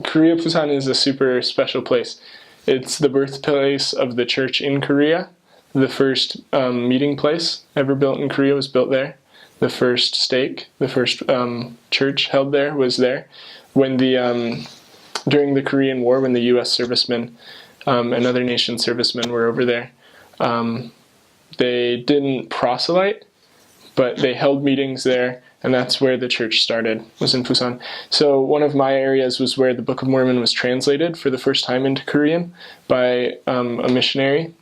Korea, Pusan is a super special place. It's the birthplace of the church in Korea. The first meeting place ever built in Korea was built there. The first stake, the first church held there was there. When during the Korean War, when the U.S. servicemen and other nation servicemen were over there, they didn't proselyte, but they held meetings there, and that's where the church started, was in Pusan. So one of my areas was where the Book of Mormon was translated for the first time into Korean by a missionary.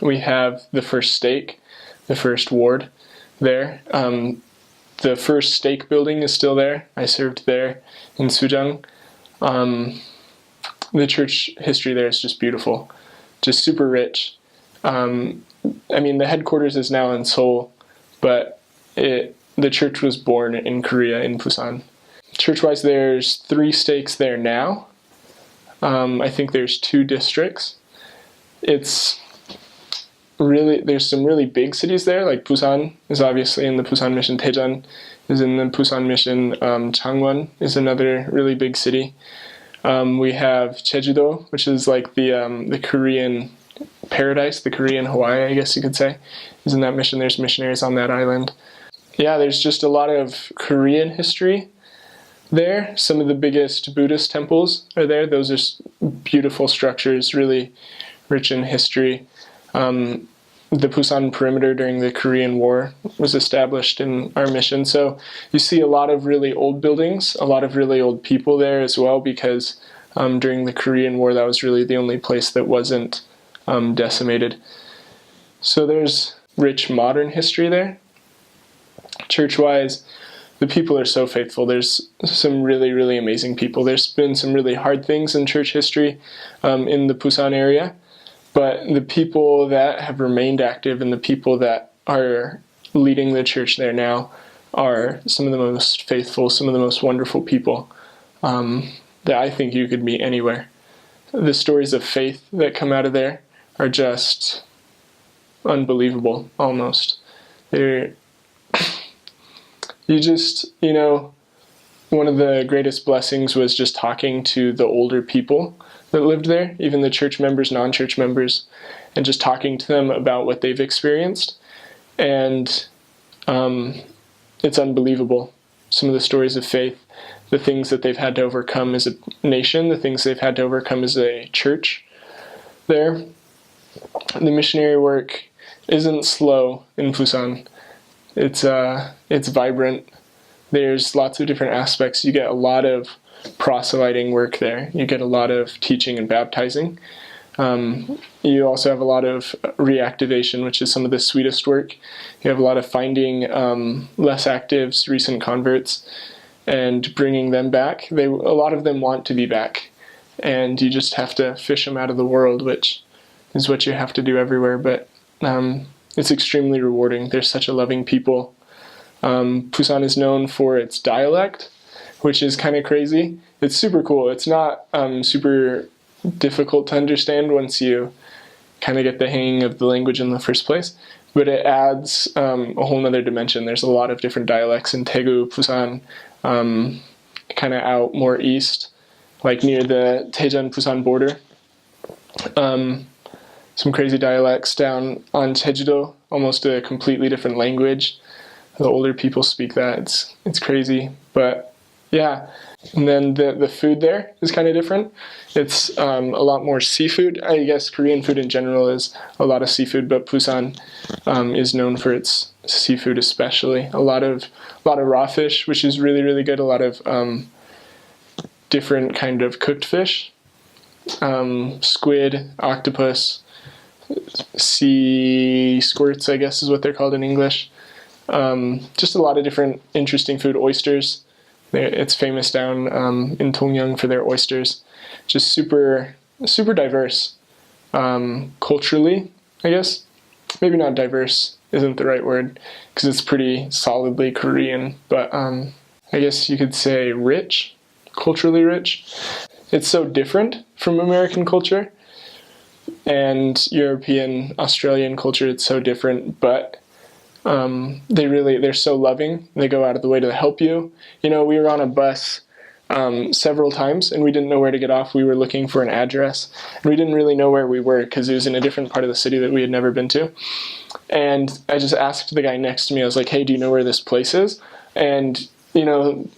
We have the first stake, the first ward there. The first stake building is still there. I served there in Sujang. The church history there is just beautiful, just super rich. The headquarters is now in Seoul, but the church was born in Korea, in Pusan. Church-wise, there's 3 stakes there now. I think there's 2 districts. There's some really big cities there, like Pusan is obviously in the Pusan Mission. Daejeon is in the Pusan Mission. Changwon is another really big city. We have Jeju-do, which is like the Korean paradise, the Korean Hawaii, I guess you could say, is in that mission. There's missionaries on that island. Yeah, there's just a lot of Korean history there. Some of the biggest Buddhist temples are there. Those are beautiful structures, really rich in history. The Pusan perimeter during the Korean War was established in our mission. So you see a lot of really old buildings, a lot of really old people there as well, because during the Korean War, that was really the only place that wasn't decimated. So there's rich modern history there. Church-wise, the people are so faithful. There's some really, really amazing people. There's been some really hard things in church history in the Pusan area, but the people that have remained active and the people that are leading the church there now are some of the most faithful, some of the most wonderful people that I think you could meet anywhere. The stories of faith that come out of there are just unbelievable, almost. One of the greatest blessings was just talking to the older people that lived there, even the church members, non-church members, and just talking to them about what they've experienced. And it's unbelievable. Some of the stories of faith, the things that they've had to overcome as a nation, the things they've had to overcome as a church there. The missionary work isn't slow in Pusan. It's vibrant. There's lots of different aspects. You get a lot of proselyting work there. You get a lot of teaching and baptizing. You also have a lot of reactivation, which is some of the sweetest work. You have a lot of finding less actives, recent converts, and bringing them back. A lot of them want to be back, and you just have to fish them out of the world, which is what you have to do everywhere. But it's extremely rewarding. They're such a loving people. Pusan is known for its dialect, which is kind of crazy. It's super cool. It's not super difficult to understand once you kind of get the hang of the language in the first place, but it adds a whole nother dimension. There's a lot of different dialects in Daegu, Pusan, kind of out more east, like near the Daejeon-Pusan border. Some crazy dialects down on Jeju-do, almost a completely different language. The older people speak that. It's crazy, but yeah. And then the food there is kind of different. It's a lot more seafood. I guess Korean food in general is a lot of seafood, but Pusan is known for its seafood especially. A lot of raw fish, which is really, really good. A lot of different kind of cooked fish. Squid, octopus, sea squirts, I guess is what they're called in English. Just a lot of different interesting food. Oysters. It's famous down in Dongyang for their oysters. Just super, super diverse. Culturally, I guess. Maybe not diverse isn't the right word, because it's pretty solidly Korean, but I guess you could say rich, culturally rich. It's so different from American culture and European, Australian culture. It's so different, but they're so loving. They go out of the way to help you. We were on a bus several times, and we didn't know where to get off. We were looking for an address, and we didn't really know where we were because it was in a different part of the city that we had never been to. And I just asked the guy next to me, I was like, hey, do you know where this place is? And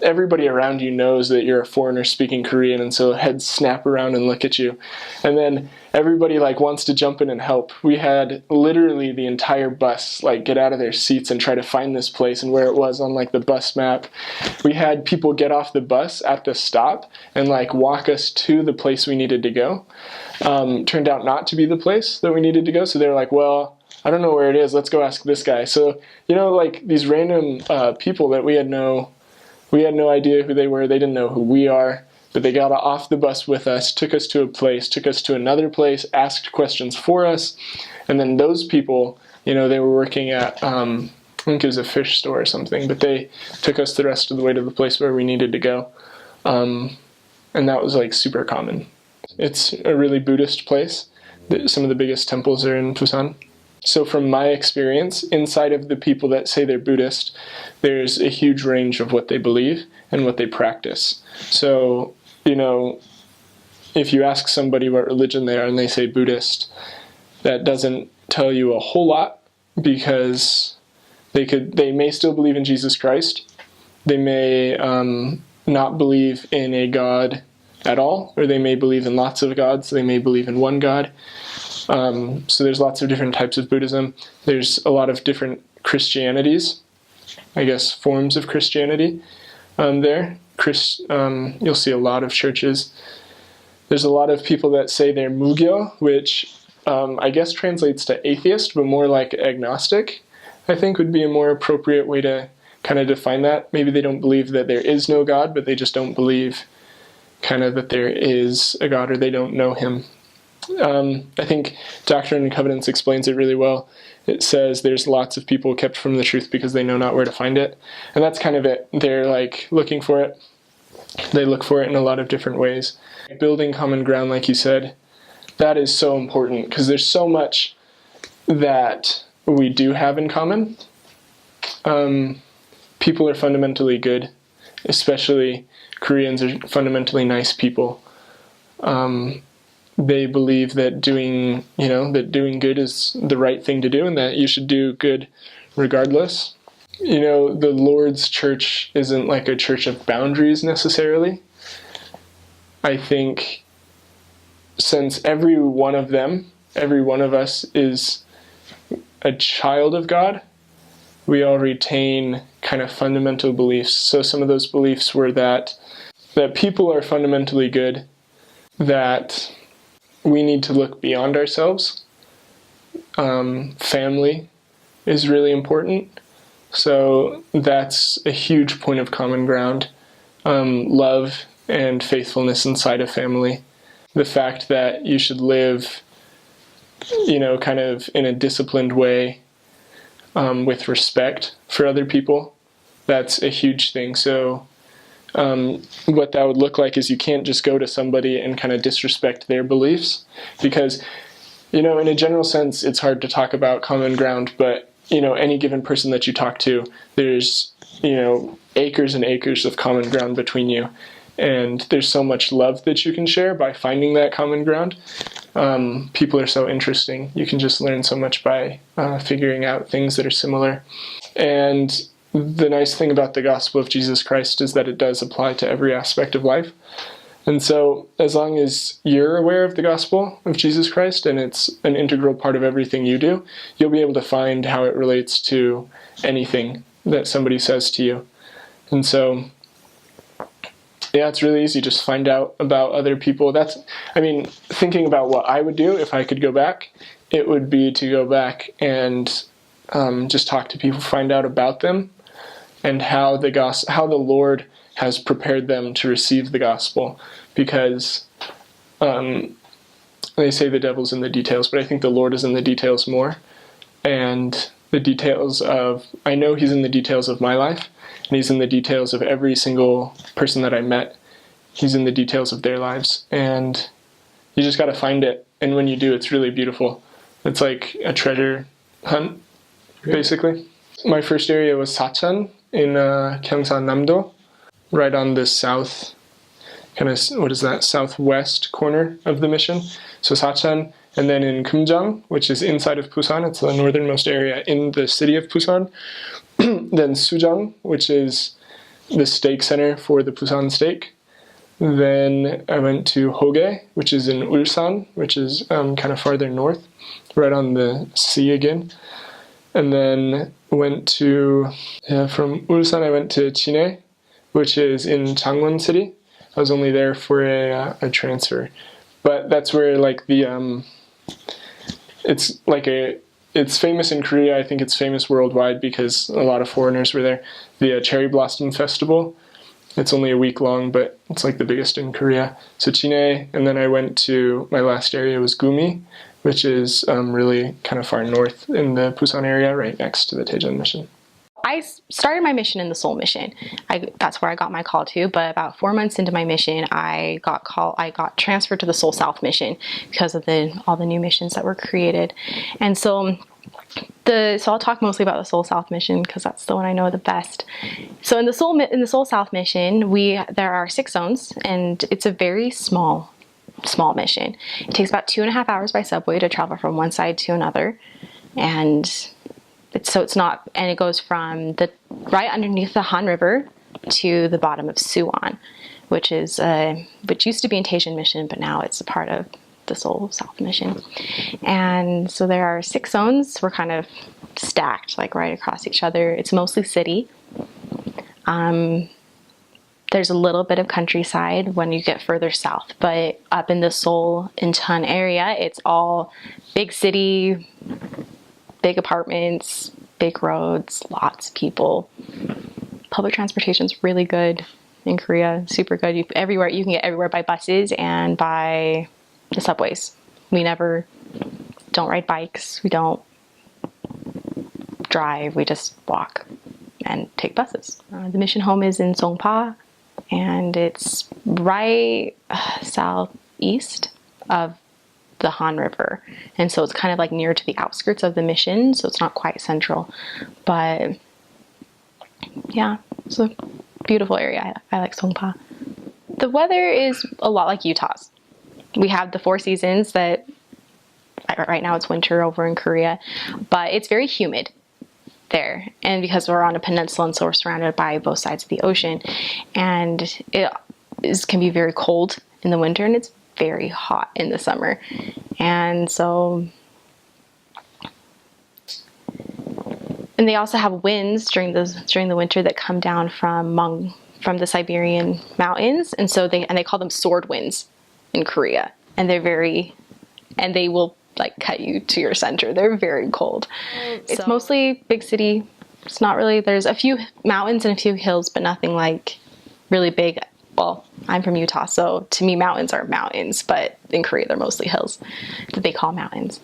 everybody around you knows that you're a foreigner speaking Korean, and so heads snap around and look at you. And then everybody wants to jump in and help. We had literally the entire bus get out of their seats and try to find this place and where it was on the bus map. We had people get off the bus at the stop and walk us to the place we needed to go. Turned out not to be the place that we needed to go, so they were like, well, I don't know where it is, let's go ask this guy. So, these random people that we had no idea who they were, they didn't know who we are, but they got off the bus with us, took us to a place, took us to another place, asked questions for us, and then those people, they were working at, I think it was a fish store or something, but they took us the rest of the way to the place where we needed to go, and that was super common. It's a really Buddhist place. Some of the biggest temples are in Pusan. So from my experience, inside of the people that say they're Buddhist, there's a huge range of what they believe and what they practice. So, if you ask somebody what religion they are and they say Buddhist, that doesn't tell you a whole lot, because they may still believe in Jesus Christ. They may not believe in a God at all, or they may believe in lots of gods. They may believe in one God. So there's lots of different types of Buddhism. There's a lot of different Christianities, I guess forms of Christianity there. You'll see a lot of churches. There's a lot of people that say they're Mugyo, which I guess translates to atheist, but more like agnostic, I think would be a more appropriate way to kind of define that. Maybe they don't believe that there is no God, but they just don't believe that there is a God, or they don't know him. I think Doctrine and Covenants explains it really well. It says there's lots of people kept from the truth because they know not where to find it. And that's kind of it. They're looking for it. They look for it in a lot of different ways. Building common ground, like you said, that is so important, because there's so much that we do have in common. People are fundamentally good, especially Koreans are fundamentally nice people. They believe that doing good is the right thing to do, and that you should do good regardless. The Lord's church isn't a church of boundaries necessarily. I think since every one of us is a child of God, we all retain kind of fundamental beliefs. So some of those beliefs were that people are fundamentally good, that we need to look beyond ourselves. Family is really important. So that's a huge point of common ground. Love and faithfulness inside a family. The fact that you should live, kind of in a disciplined way, with respect for other people. That's a huge thing. So what that would look like is you can't just go to somebody and kind of disrespect their beliefs, because, in a general sense, it's hard to talk about common ground, but, any given person that you talk to, there's, acres and acres of common ground between you, and there's so much love that you can share by finding that common ground. People are so interesting. You can just learn so much by figuring out things that are similar. And the nice thing about the gospel of Jesus Christ is that it does apply to every aspect of life. And so as long as you're aware of the gospel of Jesus Christ and it's an integral part of everything you do, you'll be able to find how it relates to anything that somebody says to you. And so, yeah, it's really easy. Just find out about other people. Thinking about what I would do if I could go back, it would be to go back and just talk to people, find out about them, and how the Lord has prepared them to receive the gospel. Because they say the devil's in the details, but I think the Lord is in the details more. And I know he's in the details of my life, and he's in the details of every single person that I met. He's in the details of their lives. And you just got to find it. And when you do, it's really beautiful. It's like a treasure hunt, basically. My first area was Sachan in Gyeongsan-namdo, right on the south kind of, what is that, southwest corner of the mission. So Sachan, and then in Kumjang, which is inside of Pusan, it's the northernmost area in the city of Pusan. Then Sujang, which is the steak center for the Pusan steak. Then I went to Hoge, which is in Ulsan, which is kind of farther north, right on the sea again. And then went to, from Ulsan I went to Chine, which is in Changwon City. I was only there for a transfer. But that's where like the, it's famous in Korea. I think it's famous worldwide because a lot of foreigners were there. The Cherry Blossom Festival. It's only a week long, but it's like the biggest in Korea. So Chine, and then I went to, my last area was Gumi, which is really kind of far north in the Pusan area, right next to the Daejeon mission. I started my mission in the Seoul mission. That's where I got my call to, but about 4 months into my mission, I got transferred to the Seoul South mission because of all the new missions that were created. And so I'll talk mostly about the Seoul South mission because that's the one I know the best. So in the Seoul South mission, there are 6 zones, and it's a very small mission. It takes about 2.5 hours by subway to travel from one side to another, and it goes from right underneath the Han River to the bottom of Suwon, which used to be in Daejeon mission, but now it's a part of the Seoul South mission. And so there are 6 zones. We're kind of stacked like right across each other. It's mostly city. There's a little bit of countryside when you get further south, but up in the Seoul Incheon area, it's all big city, big apartments, big roads, lots of people. Public transportation's really good in Korea, super good. You can get everywhere by buses and by the subways. We don't ride bikes. We don't drive. We just walk and take buses. The mission home is in Songpa, and it's right southeast of the Han River, and so it's kind of like near to the outskirts of the mission, so it's not quite central, but yeah, it's a beautiful area. I like Songpa. The weather is a lot like Utah's. We have the 4 seasons that right now it's winter over in Korea, but it's very humid there, and because we're on a peninsula and so we're surrounded by both sides of the ocean, and it can be very cold in the winter, and it's very hot in the summer. And they also have winds during the winter that come down from the Siberian mountains, and so they call them sword winds in Korea, and they will like cut you to your center. They're very cold. It's mostly big city. It's not really, there's a few mountains and a few hills, but nothing like really big. Well, I'm from Utah, so to me mountains are mountains, but in Korea they're mostly hills that they call mountains.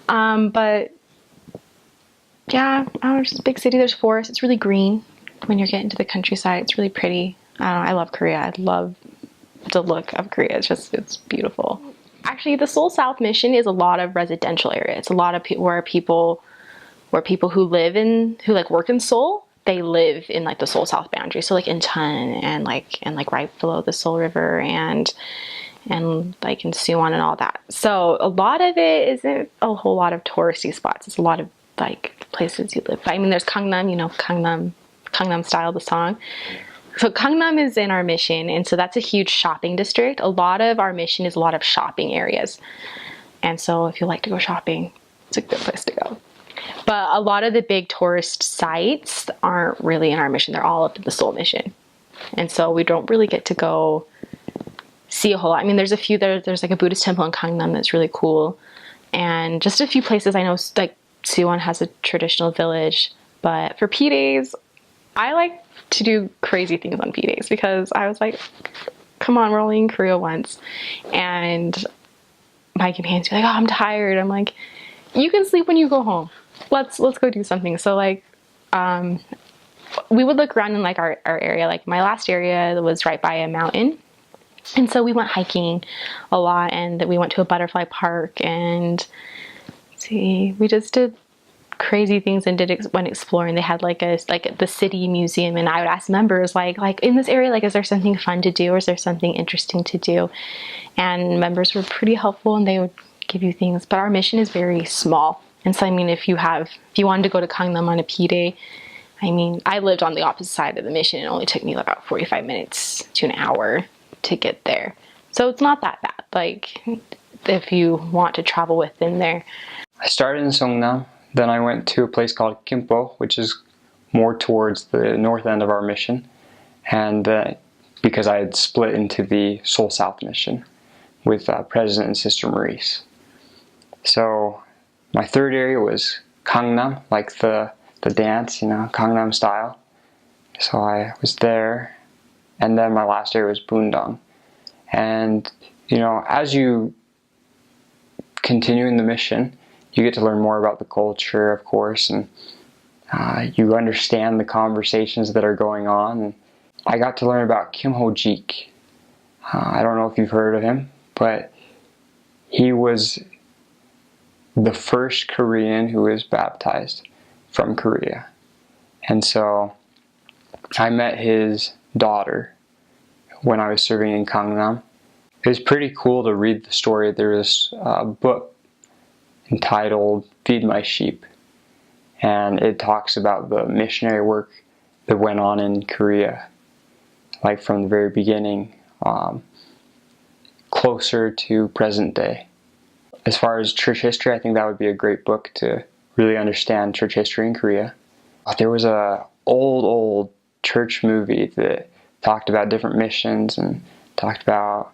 But yeah, it's just a big city. There's forest. It's really green when you're getting to the countryside. It's really pretty. I love Korea. I love the look of Korea. It's beautiful. Actually, the Seoul South mission is a lot of residential area. It's a lot of where people who work in Seoul, they live in like the Seoul South boundary. So like Incheon and like right below the Seoul River and like in Suwon and all that. So a lot of it isn't a whole lot of touristy spots. It's a lot of like places you live. I mean, there's Gangnam, Gangnam Style, the song. So Gangnam is in our mission, and so that's a huge shopping district. A lot of our mission is a lot of shopping areas. And so if you like to go shopping, it's a good place to go. But a lot of the big tourist sites aren't really in our mission. They're all up in the Seoul mission. And so we don't really get to go see a whole lot. I mean, there's a few there. There's like a Buddhist temple in Gangnam that's really cool. And just a few places. I know like Suwon has a traditional village. But for P-Days, I like to do crazy things on P-Days because I was like, come on, we're only in Korea once. And my companions be like, oh, I'm tired. I'm like, you can sleep when you go home. Let's go do something. So like, we would look around in like our area. Like my last area was right by a mountain. And so we went hiking a lot, and we went to a butterfly park, and we just did crazy things and went exploring. They had like the city museum, and I would ask members like in this area, like, is there something fun to do, or is there something interesting to do? And members were pretty helpful, and they would give you things. But our mission is very small, and so I mean, if you wanted to go to Gangnam on a P day, I mean, I lived on the opposite side of the mission. It only took me about 45 minutes to an hour to get there, so it's not that bad. Like, if you want to travel within there. I started in Seongnam, then I went to a place called Gimpo, which is more towards the north end of our mission, and because I had split into the Seoul South mission with President and Sister Maurice. So my third area was Gangnam, like the dance, Gangnam style. So I was there, and then my last area was Bundang. And as you continue in the mission, you get to learn more about the culture, of course, and you understand the conversations that are going on. And I got to learn about Kim Ho-jik. I don't know if you've heard of him, but he was the first Korean who was baptized from Korea. And so I met his daughter when I was serving in Gangnam. It was pretty cool to read the story. There was a book entitled Feed My Sheep, and it talks about the missionary work that went on in Korea, like from the very beginning, closer to present day. As far as church history, I think that would be a great book to really understand church history in Korea. There was a old church movie that talked about different missions and talked about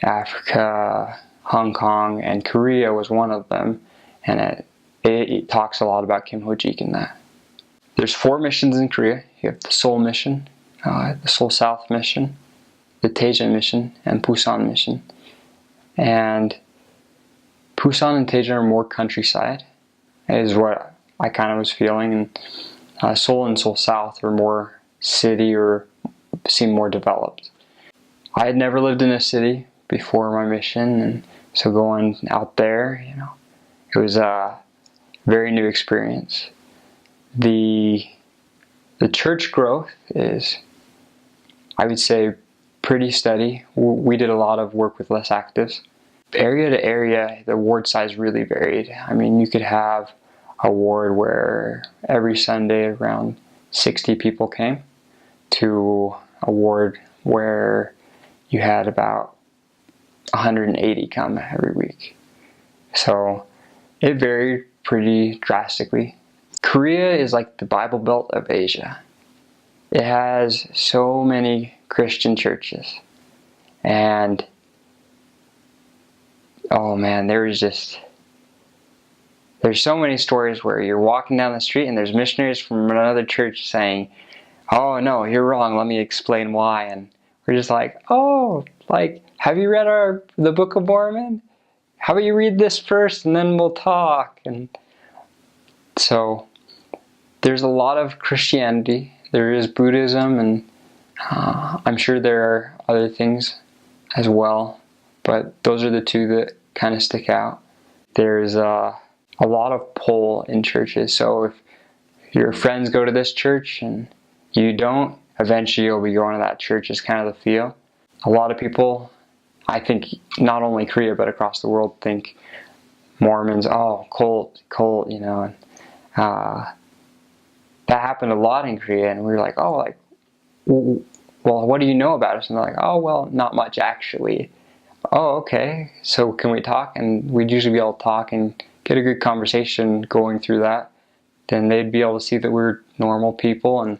Africa, Hong Kong, and Korea was one of them, and it talks a lot about Kim Ho-jik in that. There's 4 missions in Korea. You have the Seoul mission, the Seoul South mission, the Daejeon mission, and Pusan mission. And Pusan and Daejeon are more countryside, is what I kind of was feeling, and Seoul and Seoul South are more city or seem more developed. I had never lived in a city before my mission, and so going out there, it was a very new experience. The church growth is, I would say, pretty steady. We did a lot of work with less actives. Area to area, the ward size really varied. I mean, you could have a ward where every Sunday around 60 people came, to a ward where you had about 180 come every week. So it varied pretty drastically. Korea is like the Bible Belt of Asia. It has so many Christian churches, and oh man, there's so many stories where you're walking down the street and there's missionaries from another church saying, "Oh no, you're wrong, let me explain why." And we're just like, "Oh, like, have you read the Book of Mormon? How about you read this first and then we'll talk?" And so there's a lot of Christianity. There is Buddhism, and I'm sure there are other things as well, but those are the 2 that kind of stick out. There's a lot of pull in churches. So if your friends go to this church and you don't, eventually you'll be going to that church, is kind of the feel. A lot of people, I think, not only Korea but across the world, think Mormons, cult, and that happened a lot in Korea, and we were like, well, what do you know about us? And they're like, "Oh, well, not much actually." "Oh, okay, so can we talk?" And we'd usually be able to talk and get a good conversation going through that. Then they'd be able to see that we're normal people, and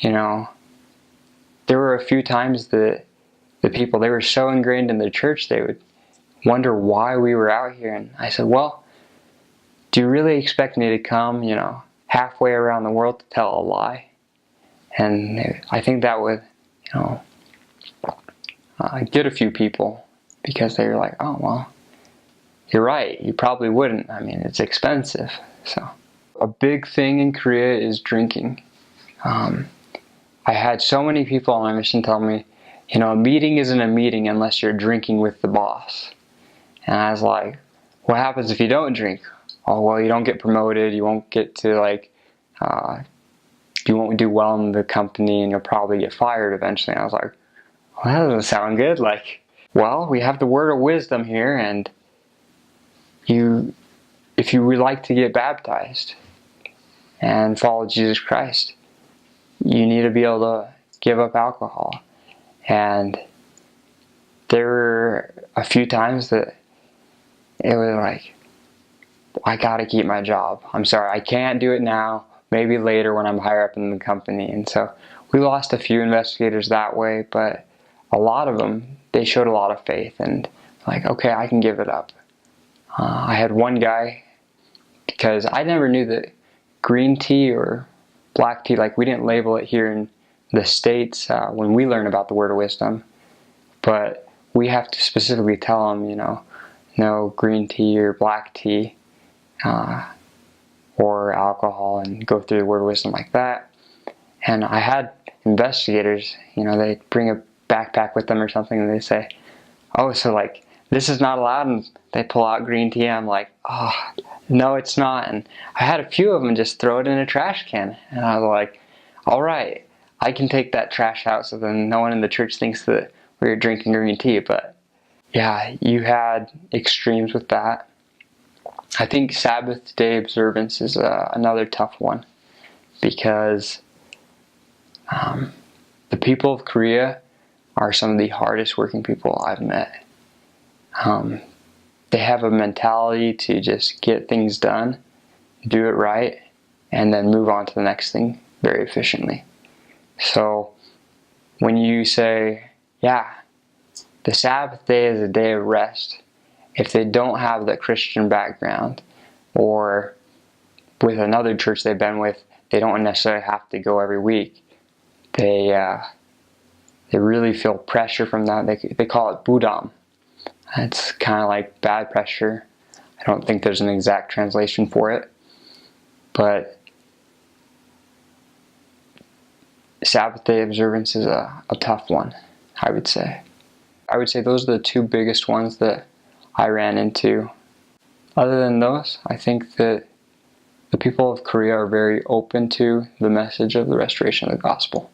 there were a few times that the people, they were so ingrained in the church, they would wonder why we were out here. And I said, "Well, do you really expect me to come, halfway around the world to tell a lie?" And I think that would, get a few people, because they were like, "Oh, well, you're right, you probably wouldn't. I mean, it's expensive." So a big thing in Korea is drinking. I had so many people on my mission tell me, a meeting isn't a meeting unless you're drinking with the boss. And I was like, "What happens if you don't drink?" oh, well, you don't get promoted, you won't get to you won't do well in the company, and you'll probably get fired eventually. And I was like, well, that doesn't sound good. Well, we have the word of wisdom here, and if you would like to get baptized and follow Jesus Christ, you need to be able to give up alcohol. And there were a few times that it was like, I gotta keep my job. I'm sorry, I can't do it now. Maybe later when I'm higher up in the company. And so we lost a few investigators that way, but a lot of them, they showed a lot of faith and like, okay, I can give it up. I had one guy, because I never knew that green tea or black tea, like we didn't label it here in the States when we learn about the word of wisdom, but we have to specifically tell them, no green tea or black tea or alcohol, and go through the word of wisdom like that. And I had investigators, they bring a backpack with them or something, and they say, oh, so like this is not allowed, and they pull out green tea. I'm like, oh, no, it's not. And I had a few of them just throw it in a trash can, and I was like, all right, I can take that trash out so then no one in the church thinks that we're drinking green tea. But yeah, you had extremes with that. I think Sabbath day observance is another tough one, because the people of Korea are some of the hardest working people I've met. They have a mentality to just get things done, do it right, and then move on to the next thing very efficiently. So when you say, yeah, the Sabbath day is a day of rest, if they don't have the Christian background, or with another church they've been with, they don't necessarily have to go every week. They really feel pressure from that. They call it budam. It's kind of like bad pressure. I don't think there's an exact translation for it, but Sabbath day observance is a tough one, I would say. I would say those are the two biggest ones that I ran into. Other than those, I think that the people of Korea are very open to the message of the restoration of the gospel.